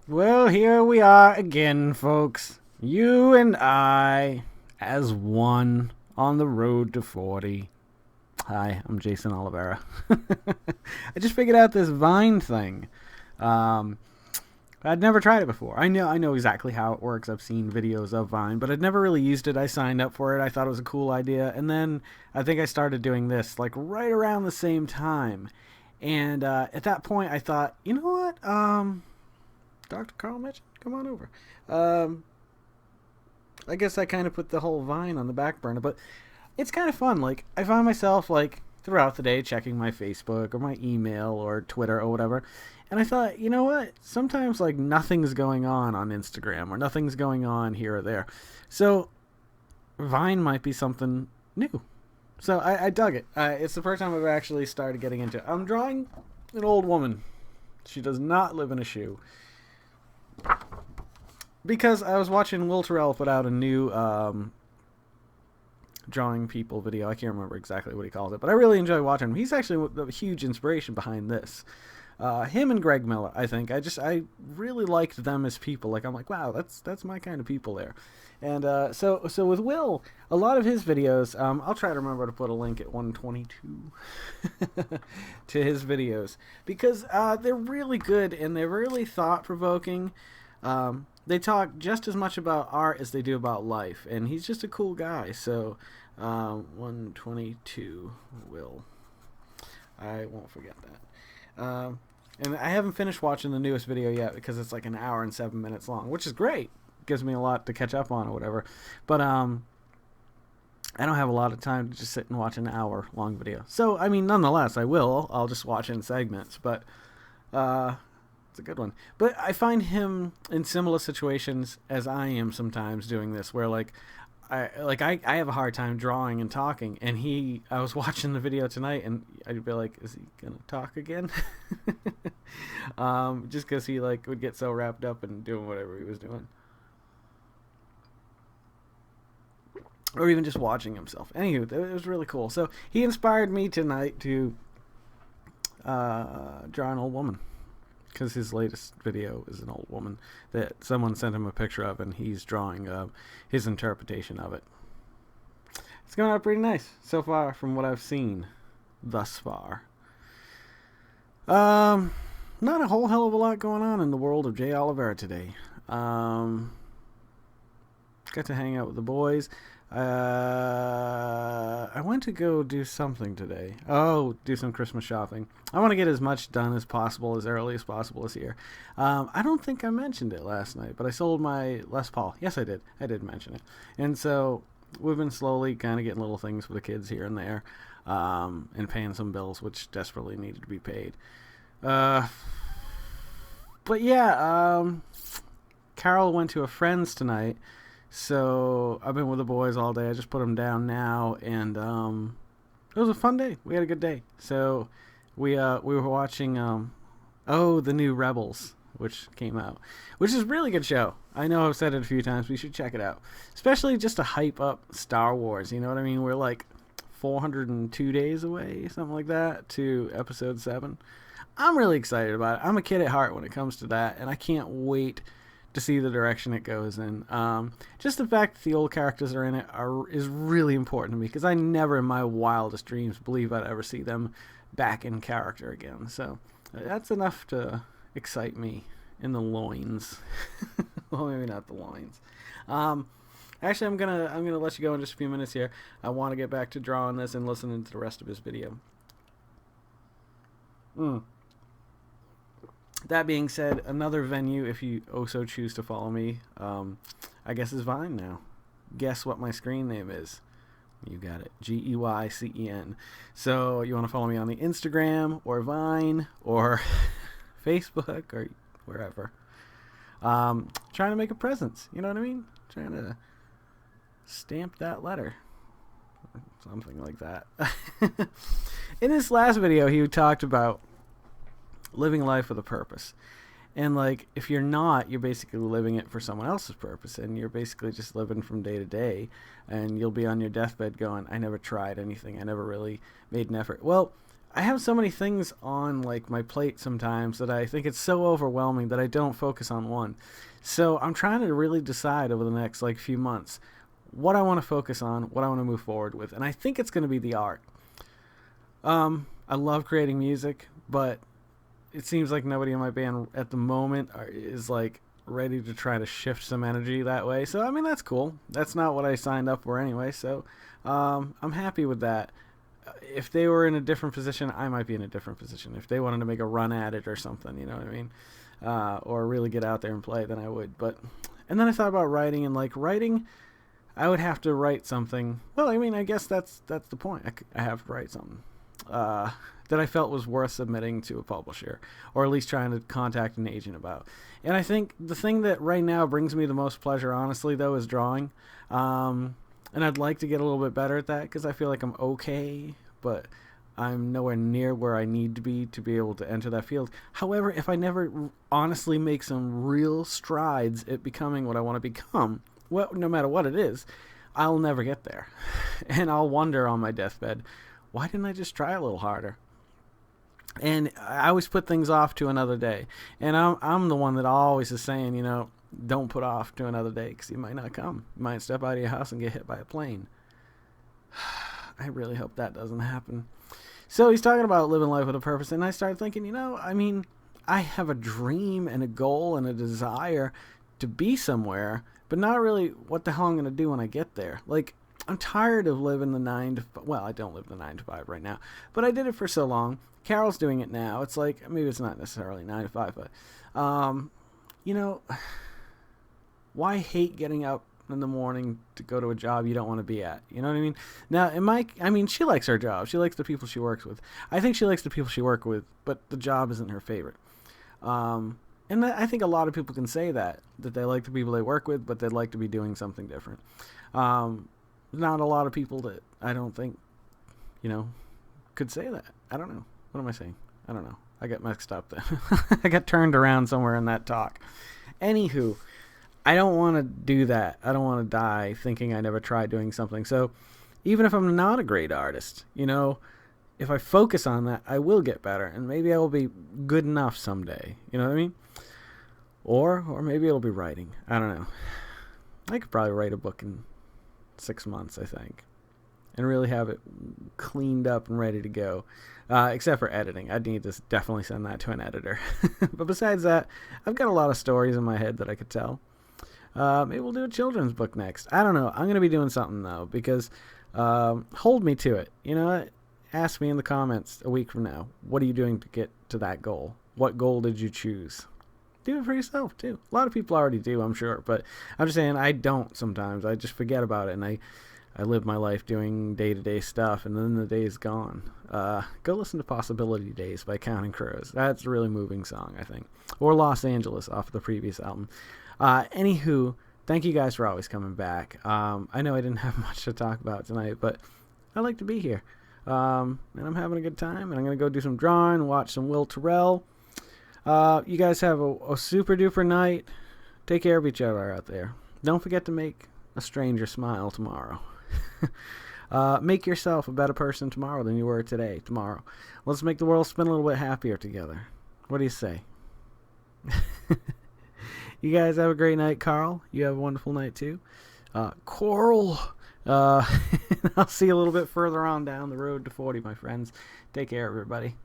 Well, here we are again, folks. You and I, as one, on the road to 40. Hi, I'm Jason Oliveira. I just figured out this Vine thing. Um, I'd never tried it before. I know exactly how it works. I've seen videos of Vine, but I'd never really used it. I signed up for it. I thought it was a cool idea, and then I think I started doing this like right around the same time. And at that point, I thought, you know what? Dr. Carl Mitchell, come on over. Um, I guess I kind of put the whole Vine on the back burner, but it's kind of fun. Like, I find myself, like, throughout the day checking my Facebook or my email or Twitter or whatever. And I thought, you know what? Sometimes, like, nothing's going on Instagram or nothing's going on here or there. So, Vine might be something new. So, I dug it. It's the first time I've actually started getting into it. I'm drawing an old woman. She does not live in a shoe. Because I was watching Will Terrell put out a new drawing people video. I can't remember exactly what he calls it, but I really enjoy watching him. He's actually a huge inspiration behind this. Him and Greg Miller, I think. I really liked them as people. Like, I'm like, wow, that's my kind of people there. And so with Will, a lot of his videos, I'll try to remember to put a link at 122 to his videos because they're really good and they're really thought provoking. They talk just as much about art as they do about life, and he's just a cool guy. So, 122 Will. I won't forget that. And I haven't finished watching the newest video yet because it's like an hour and 7 minutes long, which is great. Gives me a lot to catch up on or whatever. But I don't have a lot of time to just sit and watch an hour long video. So I mean, nonetheless, I will. I'll just watch in segments, but it's a good one. But I find him in similar situations as I am sometimes doing this, where I have a hard time drawing and talking, and I was watching the video tonight, and I'd be like, is he gonna talk again? Just because he like would get so wrapped up in doing whatever he was doing, or even just watching himself. Anywho, it was really cool. So he inspired me tonight to draw an old woman because his latest video is an old woman that someone sent him a picture of, and he's drawing his interpretation of it. It's going out pretty nice so far from what I've seen thus far. Not a whole hell of a lot going on in the world of Jay Oliveira today. Got to hang out with the boys. I went to go do something today. Oh, do some Christmas shopping. I want to get as much done as possible, as early as possible this year. I don't think I mentioned it last night, but I sold my Les Paul. Yes, I did. I did mention it. And so we've been slowly kind of getting little things for the kids here and there, and paying some bills, which desperately needed to be paid. But yeah, Carol went to a friend's tonight. So I've been with the boys all day. I just put them down now, and it was a fun day. We had a good day. So we were watching the new Rebels, which came out, which is a really good show. I know I've said it a few times. We should check it out, especially just to hype up Star Wars. You know what I mean? We're like 402 days away, something like that, to Episode 7. I'm really excited about it. I'm a kid at heart when it comes to that, and I can't wait to see the direction it goes in. Just the fact that the old characters are in it is really important to me because I never in my wildest dreams believe I'd ever see them back in character again. So that's enough to excite me in the loins. Well, maybe not the loins. Actually, I'm gonna let you go in just a few minutes here. I want to get back to drawing this and listening to the rest of his video. That being said, another venue, if you also choose to follow me, I guess is Vine now. Guess what my screen name is? You got it. GEYCEN. So you want to follow me on the Instagram or Vine or Facebook or wherever. Trying to make a presence. You know what I mean? Trying to stamp that letter. Or something like that. In this last video, he talked about living life with a purpose. And like, if you're not, you're basically living it for someone else's purpose, and you're basically just living from day to day, and you'll be on your deathbed going, I never tried anything, I never really made an effort. Well, I have so many things on like my plate sometimes that I think it's so overwhelming that I don't focus on one. So I'm trying to really decide over the next like few months what I want to focus on, what I want to move forward with, and I think it's going to be the art. I love creating music, but it seems like nobody in my band at the moment is like ready to try to shift some energy that way. So I mean that's cool. That's not what I signed up for anyway. So I'm happy with that. If they were in a different position, I might be in a different position. If they wanted to make a run at it or something, you know what I mean, or really get out there and play, then I would. But and then I thought about writing, and like writing, I would have to write something. Well, I mean, I guess that's the point. I have to write something that I felt was worth submitting to a publisher, or at least trying to contact an agent about. And I think the thing that right now brings me the most pleasure, honestly, though, is drawing. And I'd like to get a little bit better at that because I feel like I'm okay, but I'm nowhere near where I need to be able to enter that field. However, if I never honestly make some real strides at becoming what I want to become, well, no matter what it is, I'll never get there. And I'll wonder on my deathbed, why didn't I just try a little harder? And I always put things off to another day. And I'm the one that always is saying, you know, don't put off to another day because you might not come. You might step out of your house and get hit by a plane. I really hope that doesn't happen. So he's talking about living life with a purpose, and I started thinking, you know, I mean, I have a dream and a goal and a desire to be somewhere, but not really what the hell I'm going to do when I get there. Like, I'm tired of living the 9 to 5. Well, I don't live the 9 to 5 right now, but I did it for so long. Carol's doing it now. It's like, maybe it's not necessarily 9 to 5, but, you know, why hate getting up in the morning to go to a job you don't want to be at? You know what I mean? Now, I mean, she likes her job. She likes the people she works with. I think she likes the people she works with, but the job isn't her favorite. And I think a lot of people can say that they like the people they work with, but they'd like to be doing something different. Not a lot of people that I don't think, you know, could say that. I don't know. What am I saying? I don't know. I got mixed up then. I got turned around somewhere in that talk. Anywho, I don't want to do that. I don't want to die thinking I never tried doing something. So even if I'm not a great artist, you know, if I focus on that, I will get better. And maybe I will be good enough someday. You know what I mean? Or maybe it'll be writing. I don't know. I could probably write a book in 6 months, I think. And really have it cleaned up and ready to go. Except for editing. I'd need to definitely send that to an editor. But besides that, I've got a lot of stories in my head that I could tell. Maybe we'll do a children's book next. I don't know. I'm going to be doing something, though, because hold me to it. You know what? Ask me in the comments a week from now. What are you doing to get to that goal? What goal did you choose? Do it for yourself, too. A lot of people already do, I'm sure. But I'm just saying I don't sometimes. I just forget about it, and I live my life doing day-to-day stuff, and then the day is gone. Go listen to Possibility Days by Counting Crows. That's a really moving song, I think. Or Los Angeles off the previous album. Anywho, thank you guys for always coming back. I know I didn't have much to talk about tonight, but I like to be here. And I'm having a good time, and I'm going to go do some drawing, watch some Will Terrell. You guys have a super duper night. Take care of each other out there. Don't forget to make a stranger smile tomorrow. Make yourself a better person tomorrow than you were tomorrow. Let's make the world spin a little bit happier together. What do you say? You guys have a great night. Carl, you have a wonderful night too. Coral, I'll see you a little bit further on down the road to 40, my friends. Take care, everybody.